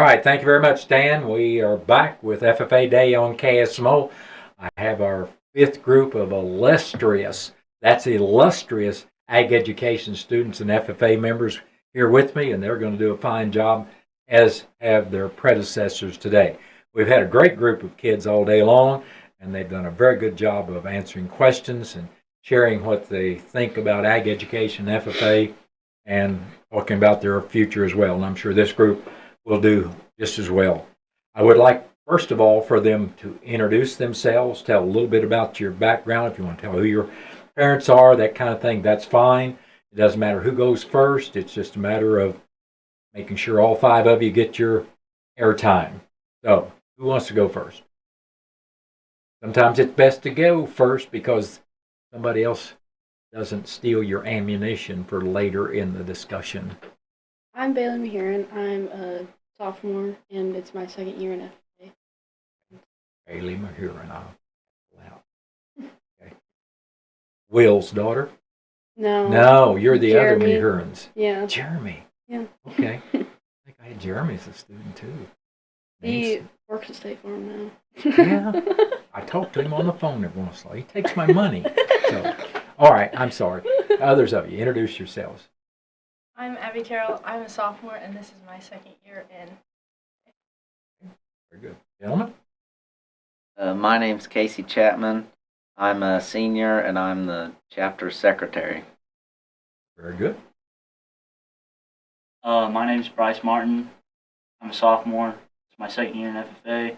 right, thank you very much, Dan. We are back with FFA Day on KSMO. I have our fifth group of illustrious ag education students and FFA members here with me, and they're going to do a fine job, as have their predecessors today. We've had a great group of kids all day long, and they've done a very good job of answering questions and sharing what they think about ag education, FFA, and talking about their future as well. And I'm sure this group will do just as well. I would like, first of all, for them to introduce themselves, tell a little bit about your background. If you want to tell who your parents are, that kind of thing, that's fine. It doesn't matter who goes first. It's just a matter of making sure all five of you get your airtime. So, who wants to go first? Sometimes it's best to go first because somebody else doesn't steal your ammunition for later in the discussion. I'm Bailey Maheron. I'm a sophomore, and it's my second year in FFA. Bailey Maheron. Okay. Will's daughter? No, you're the Jeremy. other Maherons. Yeah. Jeremy. Yeah. Okay. I think I had Jeremy as a student too. He works at State Farm now. Yeah. I talk to him on the phone every once in a while. He takes my money. So, all right, I'm sorry. Others of you, introduce yourselves. I'm Abby Carroll. I'm a sophomore, and this is my second year in. Very good. Gentlemen? My name's Casey Chapman. I'm a senior, and I'm the chapter secretary. Very good. My name's Bryce Martin. I'm a sophomore. It's my second year in FFA.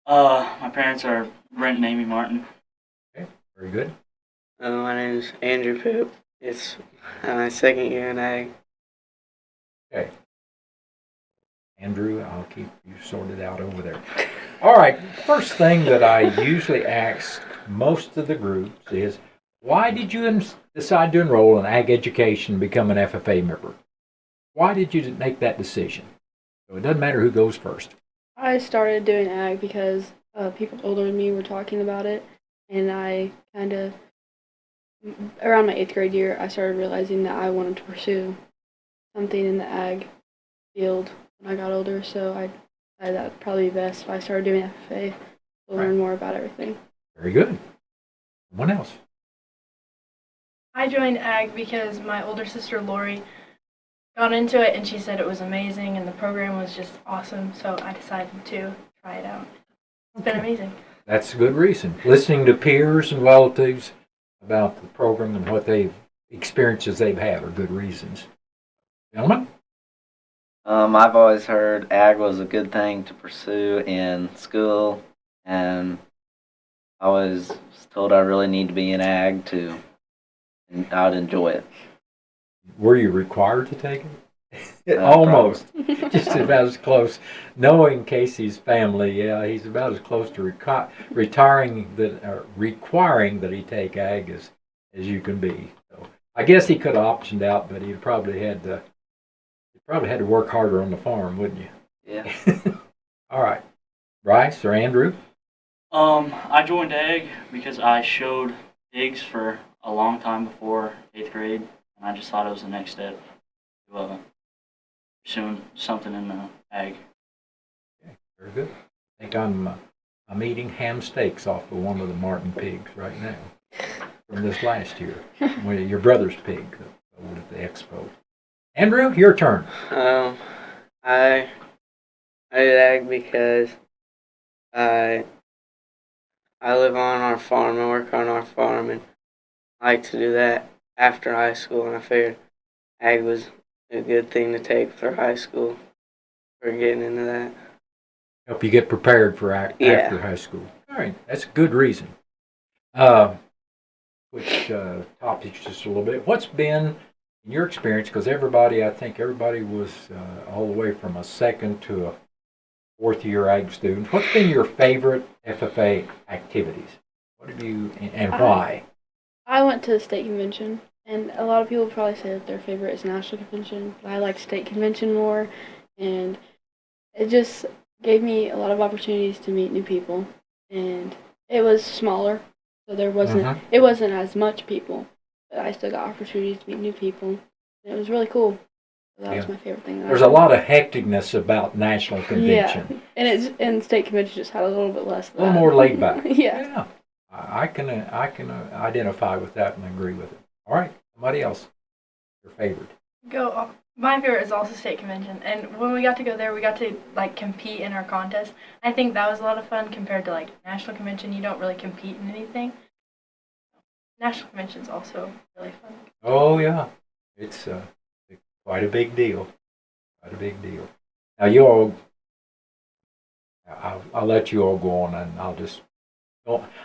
My parents are Brent and Amy Martin. Okay, very good. My name is Andrew Poop. It's my second year in ag. Okay. Andrew, I'll keep you sorted out over there. All right, first thing that I usually ask most of the groups is, why did you decide to enroll in ag education and become an FFA member? Why did you make that decision? So it doesn't matter who goes first. I started doing ag because people older than me were talking about it, and I kind of, around my 8th grade year, I started realizing that I wanted to pursue something in the ag field when I got older, so I decided that would probably be best if I started doing FFA to learn more about everything. Very good. Someone else? I joined ag because my older sister Lori got into it, and she said it was amazing, and the program was just awesome, so I decided to try it out. It's been amazing. That's a good reason. Listening to peers and relatives about the program and what experiences they've had are good reasons. Gentlemen? I've always heard ag was a good thing to pursue in school, and I was told I really need to be in ag and I'd enjoy it. Were you required to take it? Almost. Just about as close. Knowing Casey's family, yeah, he's about as close to requiring that he take ag as you can be. So I guess he could have optioned out, but he probably had to work harder on the farm, wouldn't you? Yeah. All right. Bryce or Andrew? I joined ag because I showed pigs for a long time before 8th grade, and I just thought it was the next step to pursuing something in the ag. Okay, very good. I think I'm eating ham steaks off of one of the Martin pigs right now from this last year. Well, your brother's pig over at the expo. Andrew, your turn. I did ag because I live on our farm and work on our farm, and I like to do that after high school, and I figured ag was a good thing to take for high school for getting into that. Help you get prepared for after high school. All right, that's a good reason. Switch topics just a little bit. What's been, in your experience, because I think everybody was all the way from a second to a fourth year ag student. What's been your favorite FFA activities? What have you, and why? I went to the state convention, and a lot of people probably say that their favorite is national convention, but I like state convention more, and it just gave me a lot of opportunities to meet new people, and it was smaller, so it wasn't as much people, but I still got opportunities to meet new people, and it was really cool. So that was Yeah. my favorite thing. There's a lot of hecticness about national convention. Yeah, and state convention just had a little bit less. Of A little that. more laid back. Yeah. I can identify with that and agree with it. All right, somebody else, your favorite. My favorite is also state convention, and when we got to go there, we got to like compete in our contest. I think that was a lot of fun compared to like national convention. You don't really compete in anything. National convention is also really fun. Oh yeah, it's quite a big deal. Quite a big deal. Now you all, I'll let you all go on, and I'll just.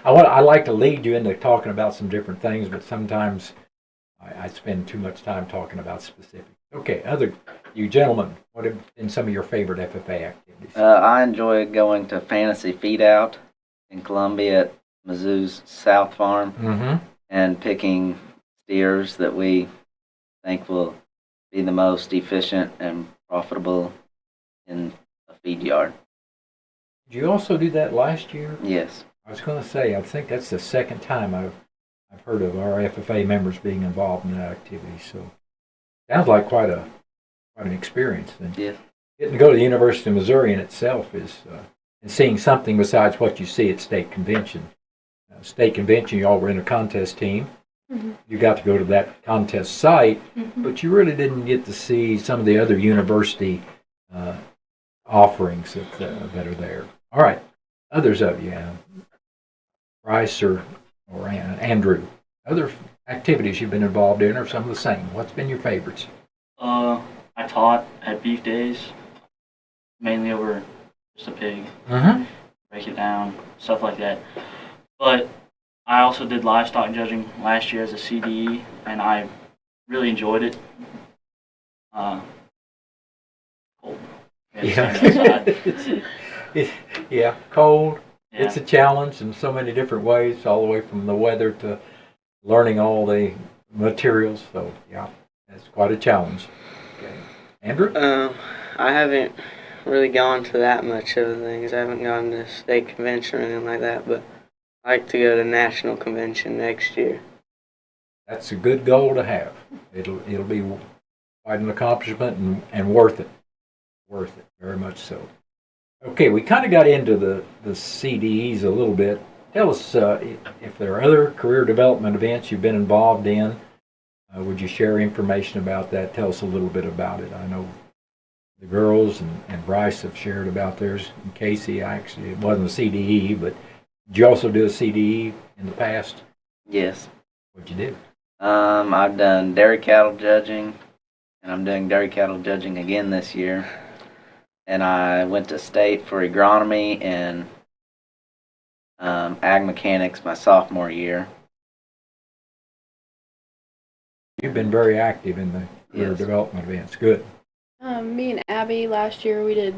I like to lead you into talking about some different things, but sometimes I spend too much time talking about specifics. Okay, you gentlemen, what have been some of your favorite FFA activities? I enjoy going to Fantasy Feed Out in Columbia at Mizzou's South Farm Mm-hmm. and picking steers that we think will be the most efficient and profitable in a feed yard. Did you also do that last year? Yes. I was going to say, I think that's the second time I've heard of our FFA members being involved in that activity. So, sounds like quite an experience. And Yes. getting to go to the University of Missouri in itself is, and seeing something besides what you see at state convention. State convention, you all were in a contest team. Mm-hmm. You got to go to that contest site, Mm-hmm. but you really didn't get to see some of the other university offerings that are there. All right, others of you, Bryce or Andrew, other activities you've been involved in are some of the same. What's been your favorites? I taught at beef days, mainly over just a pig, Mm-hmm. break it down, stuff like that. But I also did livestock judging last year as a CDE, and I really enjoyed it. Cold. We had to stand outside. Yeah, cold. Yeah. It's a challenge in so many different ways, all the way from the weather to learning all the materials. So, yeah, that's quite a challenge. Okay. Andrew? I haven't really gone to that much of the things. I haven't gone to state convention or anything like that, but I like to go to national convention next year. That's a good goal to have. It'll be quite an accomplishment and worth it. Worth it, very much so. Okay, we kind of got into the CDEs a little bit. Tell us if there are other career development events you've been involved in. Would you share information about that? Tell us a little bit about it. I know the girls and Bryce have shared about theirs. And Casey, actually, it wasn't a CDE, but did you also do a CDE in the past? Yes. What'd you do? I've done dairy cattle judging, and I'm doing dairy cattle judging again this year. And I went to state for agronomy and ag mechanics my sophomore year. You've been very active in the career Yes. development events. Good. Me and Abby last year we did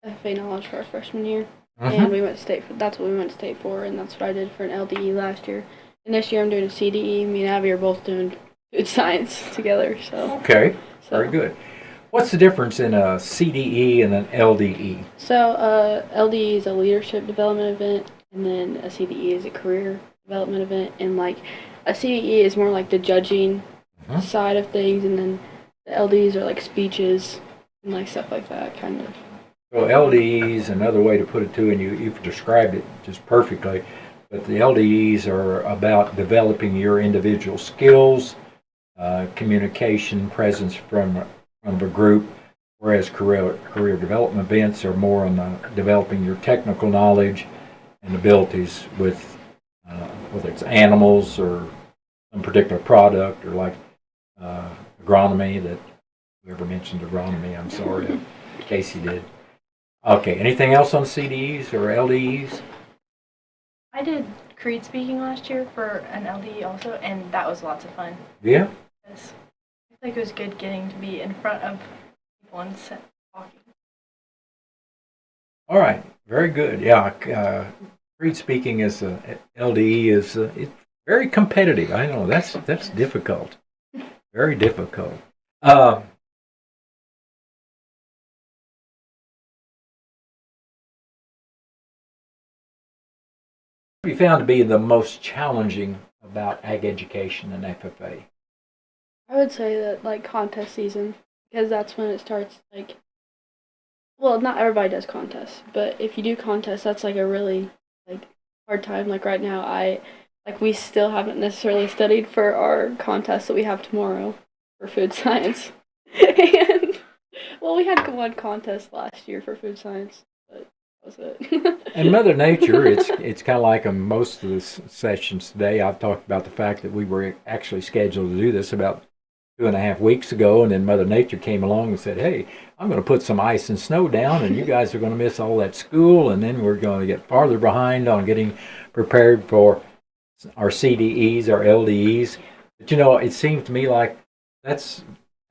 FFA knowledge for our freshman year, Mhm. and we went to state for. That's what we went to state for, and that's what I did for an LDE last year. And this year I'm doing a CDE. Me and Abby are both doing food science together. So Okay, very good. What's the difference in a CDE and an LDE? So LDE is a leadership development event, and then a CDE is a career development event. And like a CDE is more like the judging Mhm. side of things, and then the LDEs are like speeches and like stuff like that, kind of. So LDEs, another way to put it too, and you've described it just perfectly, but the LDEs are about developing your individual skills, communication, presence from a group, whereas career development events are more on developing your technical knowledge and abilities with whether it's animals or some particular product or like agronomy that whoever mentioned agronomy, I'm sorry, Casey did. Okay, anything else on CDEs or LDEs? I did creed speaking last year for an LDE also, and that was lots of fun. Yeah? Because I feel like it was good getting to be in front of people and talking. All right, very good. Yeah, creed speaking is LDE is it's very competitive. I know that's difficult, very difficult. What have you found to be the most challenging about ag education and FFA? I would say that like contest season, because that's when it starts, like, well, not everybody does contests, but if you do contests, that's like a really like hard time. Like right now, we still haven't necessarily studied for our contest that we have tomorrow for food science. And well, we had one contest last year for food science, but that was it. And Mother Nature, it's kind of like in most of the sessions today. I've talked about the fact that we were actually scheduled to do this about 2.5 weeks ago, and then Mother Nature came along and said, "Hey, I'm going to put some ice and snow down, and you guys are going to miss all that school, and then we're going to get farther behind on getting prepared for our CDEs, our LDEs." But it seems to me like that's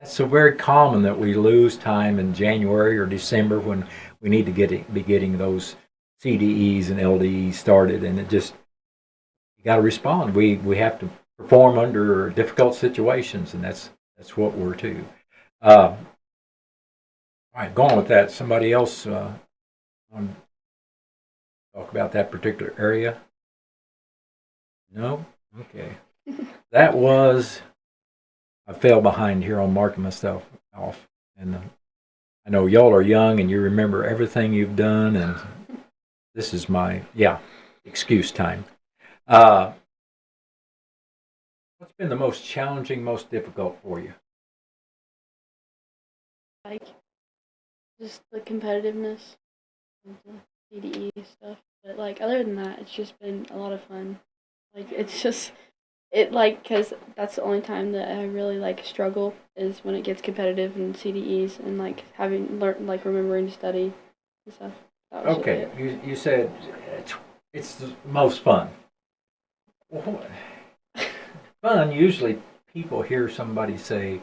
so very common that we lose time in January or December when we need to be getting those CDEs and LDEs started, and you got to respond. We have to perform under difficult situations, and that's what we're to. All right, going with that. Somebody else want to talk about that particular area? No? Okay. That was, I fell behind here on marking myself off. And I know y'all are young and you remember everything you've done, and this is my, excuse time. What's been the most challenging, most difficult for you? Like, just the competitiveness of the CDE stuff. But, like, other than that, it's just been a lot of fun. Like, it's just, because that's the only time that I really, like, struggle is when it gets competitive in CDEs and, like, having learned, like, remembering to study and stuff. That was Okay, really it. you said it's the most fun. Fun, usually people hear somebody say,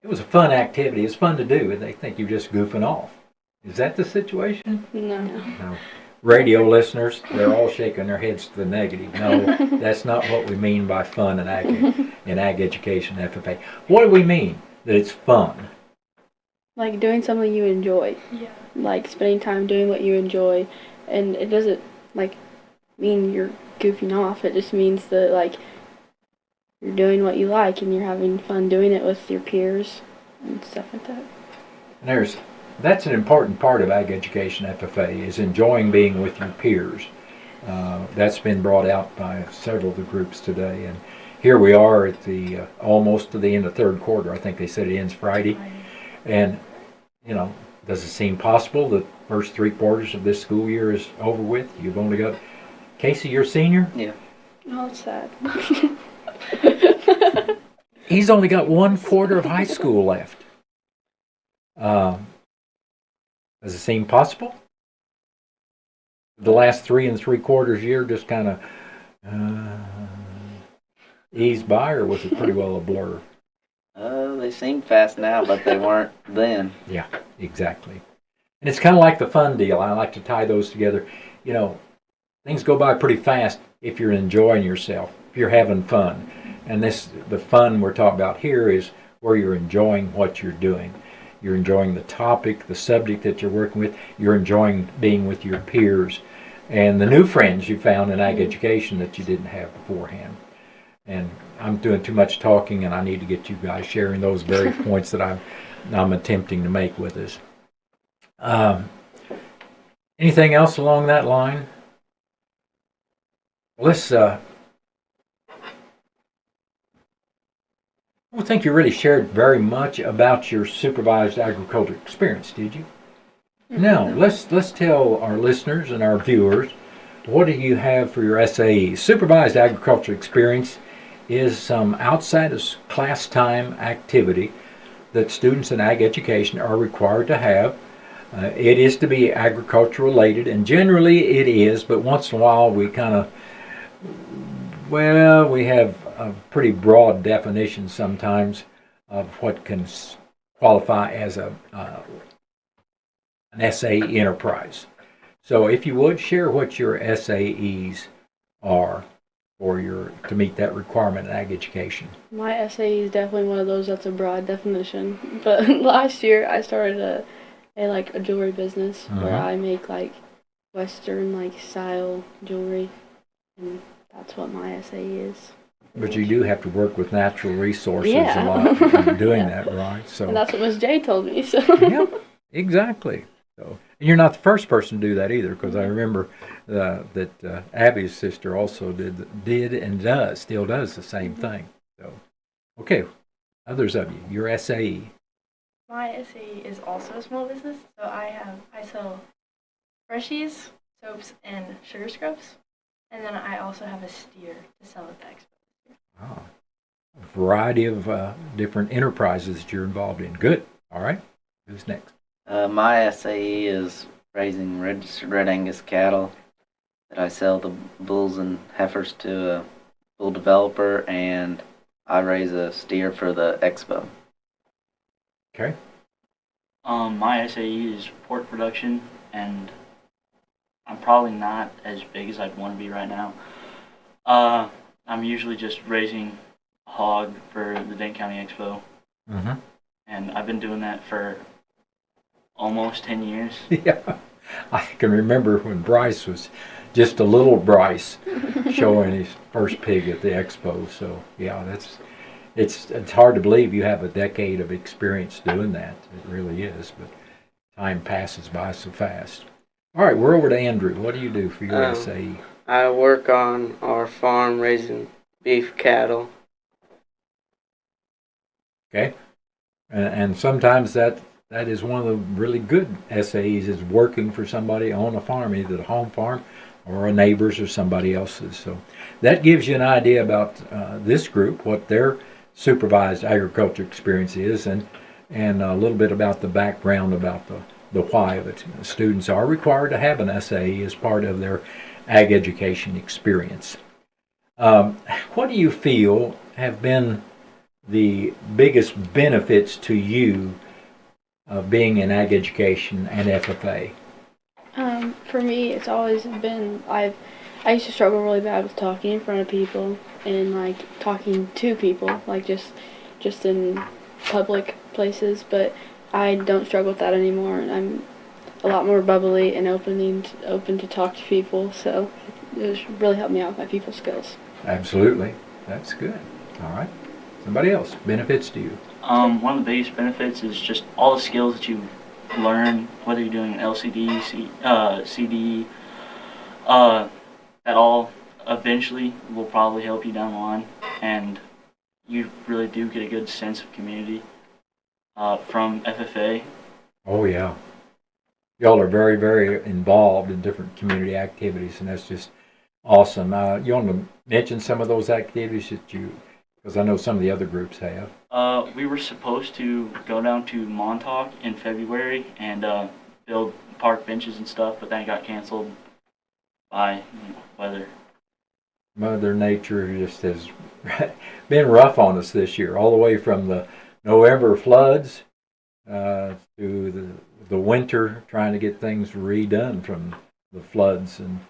it was a fun activity, it's fun to do, and they think you're just goofing off. Is that the situation? No. No. Radio listeners, they're all shaking their heads to the negative. No, that's not what we mean by fun in Ag Education FFA. What do we mean that it's fun? Like, doing something you enjoy. Yeah. Like, spending time doing what you enjoy. And it doesn't, like, mean you're goofing off. It just means that, like, you're doing what you like and you're having fun doing it with your peers and stuff like that. And that's an important part of Ag Education FFA is enjoying being with your peers. That's been brought out by several of the groups today, and here we are at the almost to the end of third quarter. I think they said it ends Friday, and does it seem possible that first 3 quarters of this school year is over with? You've only got Casey, you're a senior. Yeah. Oh, it's sad. He's only got 1 quarter of high school left. Does it seem possible? The last 3 3/4 year just kind of eased by, or was it pretty well a blur? They seem fast now, but they weren't then. Yeah, exactly. And it's kind of like the fun deal. I like to tie those together. Things go by pretty fast if you're enjoying yourself, if you're having fun. And the fun we're talking about here is where you're enjoying what you're doing. You're enjoying the topic, the subject that you're working with. You're enjoying being with your peers and the new friends you found in Ag Education that you didn't have beforehand. And I'm doing too much talking, and I need to get you guys sharing those very points that I'm attempting to make with us. Anything else along that line? Let's. I don't think you really shared very much about your supervised agriculture experience, did you? No. Let's tell our listeners and our viewers, what do you have for your SAE? Supervised agriculture experience is some outside of class time activity that students in ag education are required to have. It is to be agriculture related, and generally it is, but once in a while we we have a pretty broad definition sometimes of what can qualify as an SAE enterprise. So if you would, share what your SAEs are to meet that requirement in ag education. My SAE is definitely one of those that's a broad definition. But last year I started a jewelry business where I make like Western like style jewelry, and that's what my SAE is. But you do have to work with natural resources Yeah. a lot in doing Yeah. that, right? And So, that's what Miss J told me. So yeah, exactly. So, and you're not the first person to do that either, because I remember that Abby's sister also did and still does the same thing. So, okay, others of you, your SAE. My SAE is also a small business, so I sell freshies, soaps, and sugar scrubs, and then I also have a steer to sell at the expo. Ah, a variety of different enterprises that you're involved in. Good. All right. Who's next? My SAE is raising registered Red Angus cattle that I sell the bulls and heifers to a bull developer, and I raise a steer for the expo. Okay. My SAE is pork production, and I'm probably not as big as I'd want to be right now. I'm usually just raising a hog for the Dane County Expo, Mm-hmm. and I've been doing that for almost 10 years. Yeah. I can remember when Bryce was just a little Bryce showing his first pig at the expo. So yeah, it's hard to believe you have a decade of experience doing that. It really is, but time passes by so fast. All right, we're over to Andrew. What do you do for your SAE? I work on our farm raising beef cattle. Okay, and sometimes that is one of the really good SAEs is working for somebody on a farm, either a home farm or a neighbor's or somebody else's. So that gives you an idea about this group, what their supervised agriculture experience is, and a little bit about the background about the why of it. Students are required to have an SAE as part of their ag education experience. What do you feel have been the biggest benefits to you of being in ag education and FFA? for me, it's always been I used to struggle really bad with talking in front of people and like talking to people, like just in public places. But I don't struggle with that anymore, and I'm a lot more bubbly and open to talk to people. So it's really helped me out with my people skills. Absolutely. That's good. All right. Somebody else. Benefits to you. One of the biggest benefits is just all the skills that you learn, whether you're doing LCD, CD, that all eventually will probably help you down the line, and you really do get a good sense of community from FFA. Oh, yeah. Y'all are very, very involved in different community activities, and that's just awesome. You want to mention some of those activities that because I know some of the other groups have. We were supposed to go down to Montauk in February and build park benches and stuff, but that got canceled by weather. Mother Nature just has been rough on us this year, all the way from the November floods to the winter, trying to get things redone from the floods. And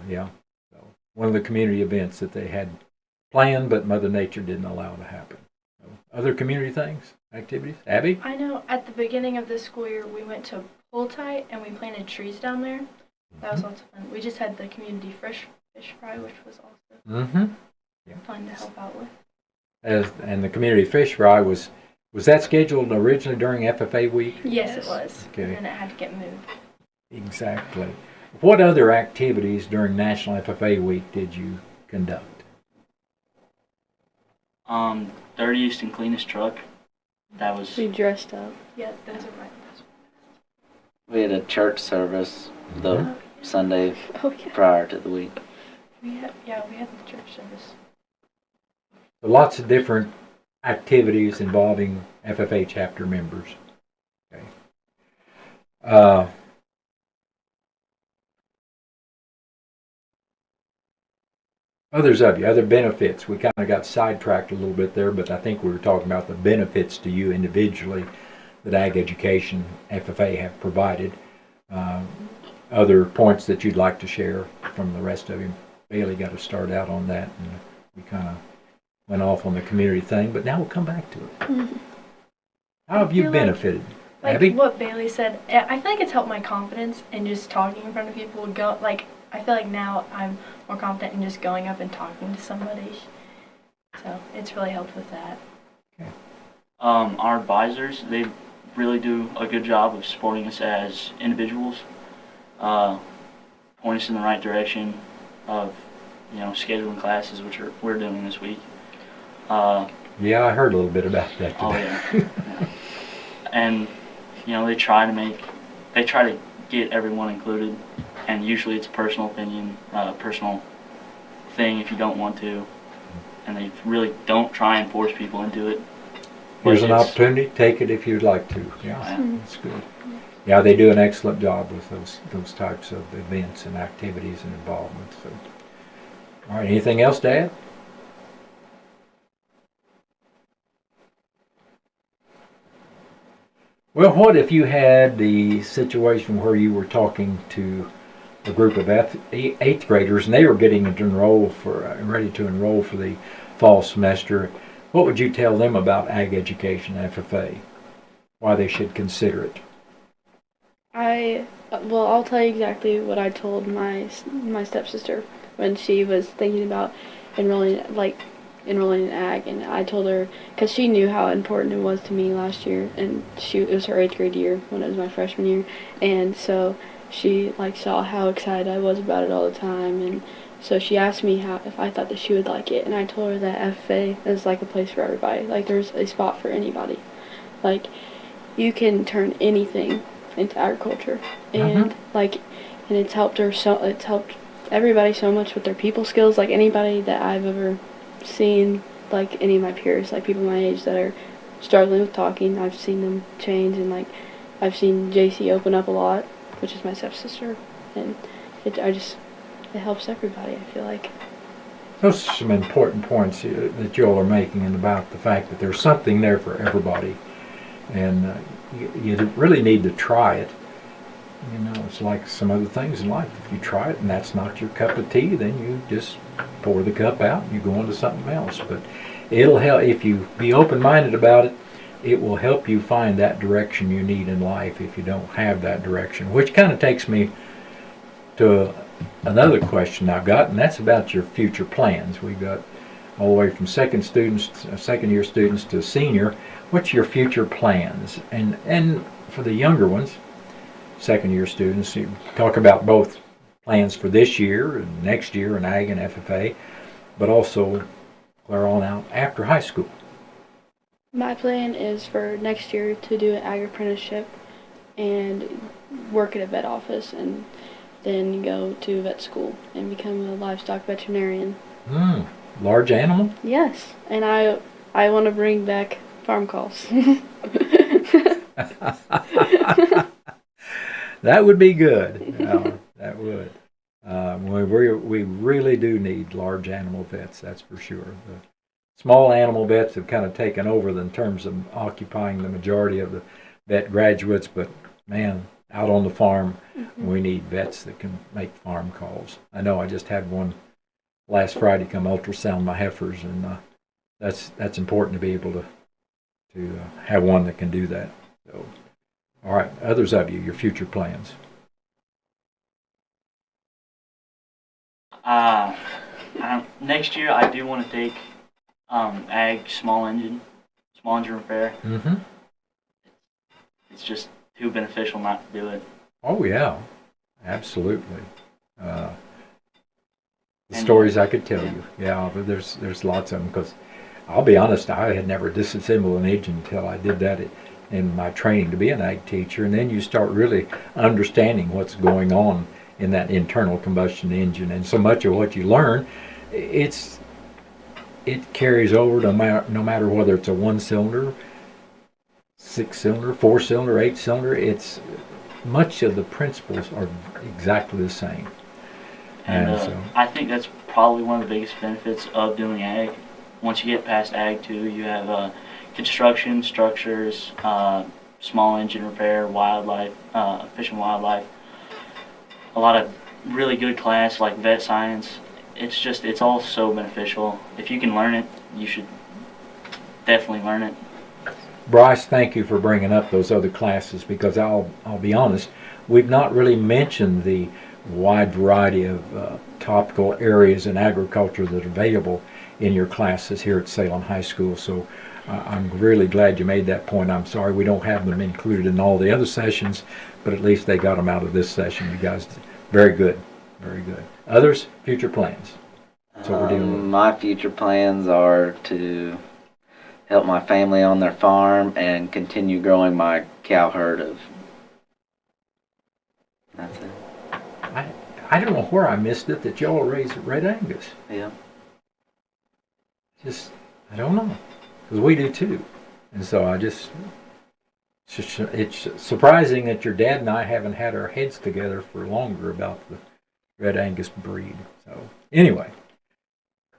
yeah, so one of the community events that they had planned, but Mother Nature didn't allow to happen. So, other community things, activities? Abby? I know at the beginning of this school year, we went to Pull Tight and we planted trees down there. That was lots of fun. We just had the community fish fry, which was also fun to help out with. And the community fish fry was that scheduled originally during FFA week? Yes, it was. Okay. And it had to get moved. Exactly. What other activities during National FFA week did you conduct? Dirtiest and cleanest truck. That was We dressed up. Yeah, those are right. We had a church service the Sunday Oh yeah. prior to the week. We had the church service. So lots of different activities involving FFA chapter members. Okay. Others of you, other benefits. We kind of got sidetracked a little bit there, but I think we were talking about the benefits to you individually that Ag Education FFA have provided. Other points that you'd like to share from the rest of you? Bailey got to start out on that, and we kind of went off on the community thing, but now we'll come back to it. How have you benefited? Like Abby? what Bailey said, I feel like it's helped my confidence in just talking in front of people. I feel like now I'm more confident in just going up and talking to somebody. So it's really helped with that. Our advisors, they really do a good job of supporting us as individuals, point us in the right direction of, scheduling classes, which we're doing this week. Yeah, I heard a little bit about that today. Oh yeah. And they try to get everyone included, and usually it's a personal opinion, personal thing if you don't want to, and they really don't try and force people into it. Here's an opportunity. Take it if you'd like to. Yeah, that's good. Yeah, they do an excellent job with those types of events and activities and involvement. So, all right. Anything else to add? Well, what if you had the situation where you were talking to a group of eighth graders and they were getting to ready to enroll for the fall semester? What would you tell them about Ag Education FFA? Why they should consider it? I'll tell you exactly what I told my stepsister when she was thinking about enrolling in ag, and I told her because she knew how important it was to me last year, and it was her 8th grade year when it was my freshman year, and so she saw how excited I was about it all the time, and so she asked me if I thought that she would like it, and I told her that FFA is like a place for everybody. There's a spot for anybody. You can turn anything into agriculture, and and it's helped everybody so much with their people skills. Anybody that I've ever seen, any of my peers, people my age that are struggling with talking, I've seen them change, and I've seen JC open up a lot, which is my stepsister, and it helps everybody, I feel like. Those are some important points that you all are making, and about the fact that there's something there for everybody, and you really need to try it. It's like some other things in life. If you try it and that's not your cup of tea, then you just pour the cup out and you go on to something else. But it'll help if you be open-minded about it. It will help you find that direction you need in life if you don't have that direction, which kind of takes me to another question I've got, and that's about your future plans. We've got all the way from second-year students to senior. What's your future plans? And for the younger ones, second-year students, you talk about both plans for this year and next year in Ag and FFA, but also clear on out after high school. My plan is for next year to do an ag apprenticeship and work at a vet office, and then go to vet school and become a livestock veterinarian. Large animal? Yes, and I want to bring back farm calls. That would be good. That would. We really do need large animal vets, that's for sure. The small animal vets have kind of taken over in terms of occupying the majority of the vet graduates, but man, out on the farm, we need vets that can make farm calls. I know I just had one last Friday come ultrasound my heifers, and that's important to be able to have one that can do that. So, all right, others of you, your future plans. Next year, I do want to take ag small engine repair. Mm-hmm. It's just too beneficial not to do it. Oh yeah, absolutely. The stories I could tell you, yeah, but there's lots of them, because I'll be honest, I had never disassembled an engine until I did that in my training to be an ag teacher, and then you start really understanding what's going on in that internal combustion engine, and so much of what you learn, it carries over no matter whether it's a 1-cylinder, 6-cylinder, 4-cylinder, 8-cylinder. It's much of the principles are exactly the same. And so I think that's probably one of the biggest benefits of doing ag. Once you get past ag 2, you have construction, structures, small engine repair, wildlife, fish and wildlife. A lot of really good class like vet science. It's all so beneficial. If you can learn it, you should definitely learn it. Bryce, thank you for bringing up those other classes, because I'll be honest, we've not really mentioned the wide variety of topical areas in agriculture that are available in your classes here at Salem High School. So I'm really glad you made that point. I'm sorry we don't have them included in all the other sessions, but at least they got them out of this session. You guys did very good, very good. Others, future plans. That's what we're dealing with. My future plans are to help my family on their farm and continue growing my cow herd of. That's it. I don't know where I missed it that y'all raise Red Angus. Yeah. Just, I don't know. Because we do too. And so it's surprising that your dad and I haven't had our heads together for longer about the Red Angus breed. So anyway,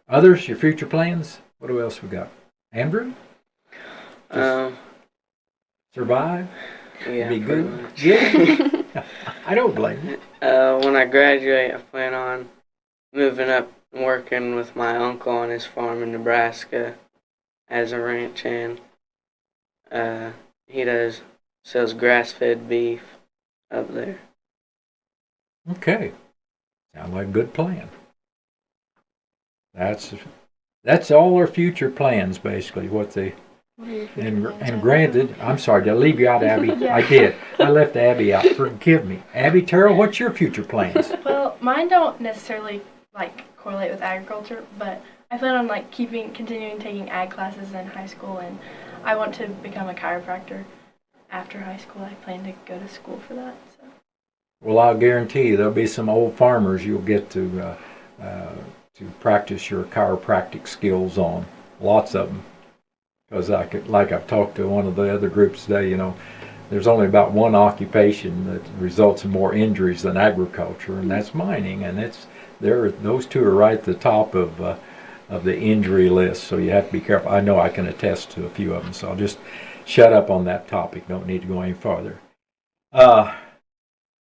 others, your future plans? What else we got? Andrew? Survive? Yeah. Be pretty good? much. Yeah. I don't blame you. When I graduate, I plan on moving up and working with my uncle on his farm in Nebraska as a ranch hand. He sells grass-fed beef up there. Okay. Sounds like a good plan. That's all our future plans, basically, what they. What are your future And plans? granted, I'm sorry, did I leave you out, Abby? Yeah. I did. I left Abby out. Forgive me. Abby, Terrell, what's your future plans? Well, mine don't necessarily correlate with agriculture, but I plan on continuing taking ag classes in high school, and I want to become a chiropractor after high school. I plan to go to school for that. So. Well, I'll guarantee you there'll be some old farmers you'll get to practice your chiropractic skills on. Lots of them. Because like I've talked to one of the other groups today, there's only about one occupation that results in more injuries than agriculture, and that's mining. And those two are right at the top of the injury list. So you have to be careful. I know I can attest to a few of them, so I'll just shut up on that topic. Don't need to go any farther. All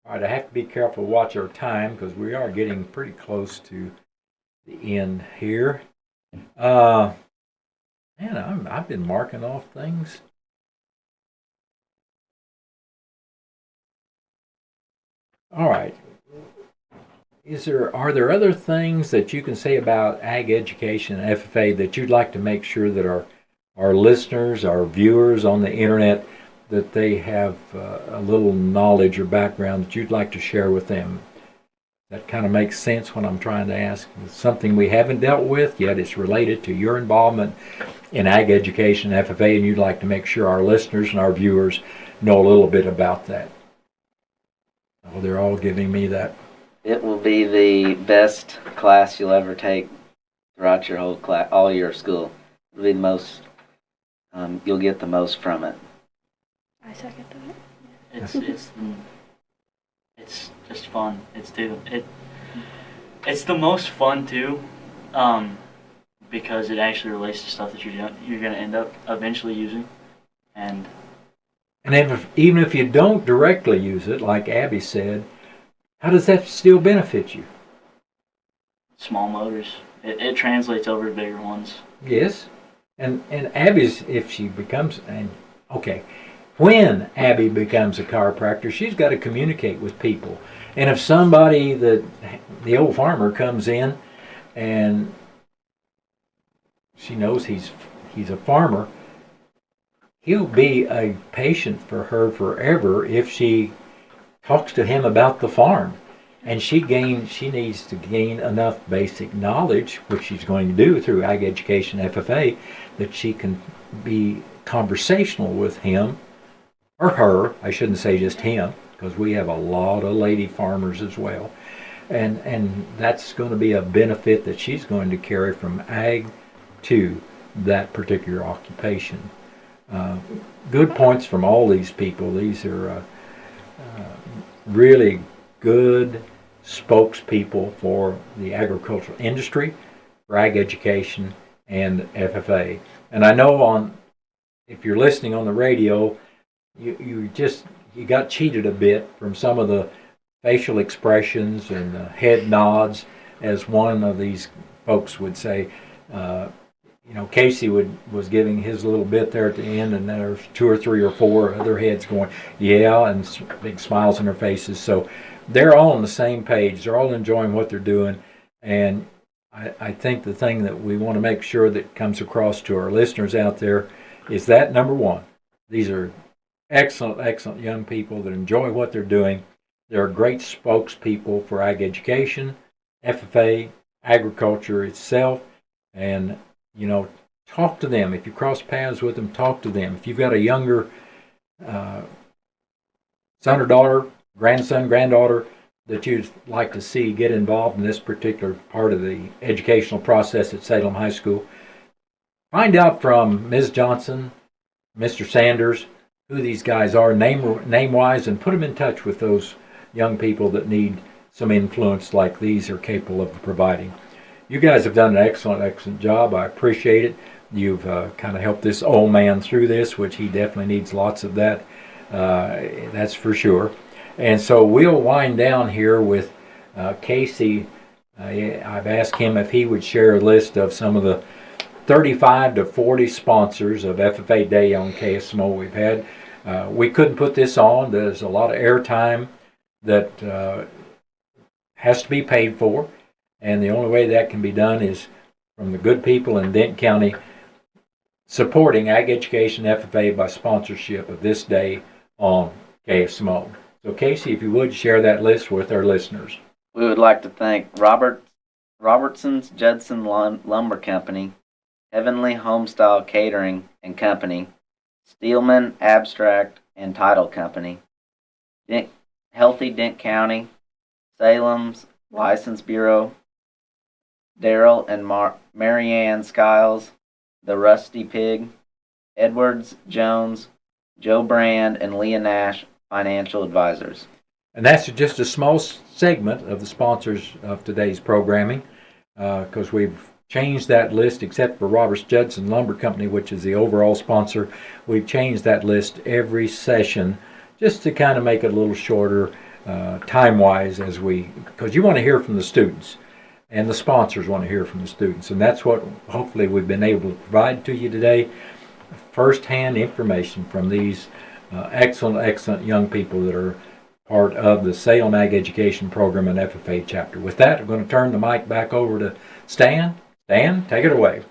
right, I have to be careful to watch our time because we are getting pretty close to the end here. Man, I've been marking off things. All right. Are there other things that you can say about ag education and FFA that you'd like to make sure that our listeners, our viewers on the internet, that they have a little knowledge or background that you'd like to share with them? That kind of makes sense when I'm trying to ask. It's something we haven't dealt with, yet it's related to your involvement in ag education and FFA, and you'd like to make sure our listeners and our viewers know a little bit about that. Oh, they're all giving me that. It will be the best class you'll ever take throughout your whole class, all your school. It'll be the most. You'll get the most from it. I second that. It's just fun. It's the most fun too, because it actually relates to stuff that you're going to end up eventually using, and even if you don't directly use it, like Abby said, how does that still benefit you? small motors. It translates over to bigger ones. Yes, and Abby's, if she becomes when Abby becomes a chiropractor, she's got to communicate with people. And if somebody the old farmer comes in and she knows he's a farmer, he'll be a patient for her forever if she talks to him about the farm. And she needs to gain enough basic knowledge, which she's going to do through Ag Education FFA, that she can be conversational with him, or her, I shouldn't say just him, because we have a lot of lady farmers as well. And that's going to be a benefit that she's going to carry from ag to that particular occupation. Good points from all these people. These are really good spokespeople for the agricultural industry, for ag education, and FFA. And I know if you're listening on the radio, you got cheated a bit from some of the facial expressions and head nods, as one of these folks would say. Casey was giving his little bit there at the end, and there's 2 or 3 or 4 other heads going, yeah, and big smiles on their faces. So they're all on the same page. They're all enjoying what they're doing, and I think the thing that we want to make sure that comes across to our listeners out there is that number one, these are excellent, excellent young people that enjoy what they're doing. They're great spokespeople for ag education, FFA, agriculture itself, and talk to them. If you cross paths with them, talk to them. If you've got a younger son or daughter, grandson, granddaughter that you'd like to see get involved in this particular part of the educational process at Salem High School, find out from Ms. Johnson, Mr. Sanders, who these guys are name-wise, and put them in touch with those young people that need some influence like these are capable of providing. You guys have done an excellent, excellent job. I appreciate it. You've kind of helped this old man through this, which he definitely needs lots of that. That's for sure. And so we'll wind down here with Casey. I've asked him if he would share a list of some of the 35 to 40 sponsors of FFA Day on KSMO we've had. We couldn't put this on. There's a lot of airtime that has to be paid for, and the only way that can be done is from the good people in Denton County supporting Ag Education FFA by sponsorship of this day on KSMO. So Casey, if you would share that list with our listeners. We would like to thank Robertson's Judson Lumber Company, Heavenly Homestyle Catering and Company, Steelman Abstract and Title Company, Healthy Dent County, Salem's License Bureau, Daryl and Marianne Skiles, The Rusty Pig, Edwards Jones, Joe Brand, and Leah Nash, Financial Advisors. And that's just a small segment of the sponsors of today's programming, because we've changed that list, except for Roberts Judson Lumber Company, which is the overall sponsor. We've changed that list every session just to kind of make it a little shorter time-wise, because you want to hear from the students, and the sponsors want to hear from the students, and that's what hopefully we've been able to provide to you today, first-hand information from these excellent young people that are part of the Salem Ag Education Program and FFA chapter. With that, I'm going to turn the mic back over to Stan. Stan, take it away.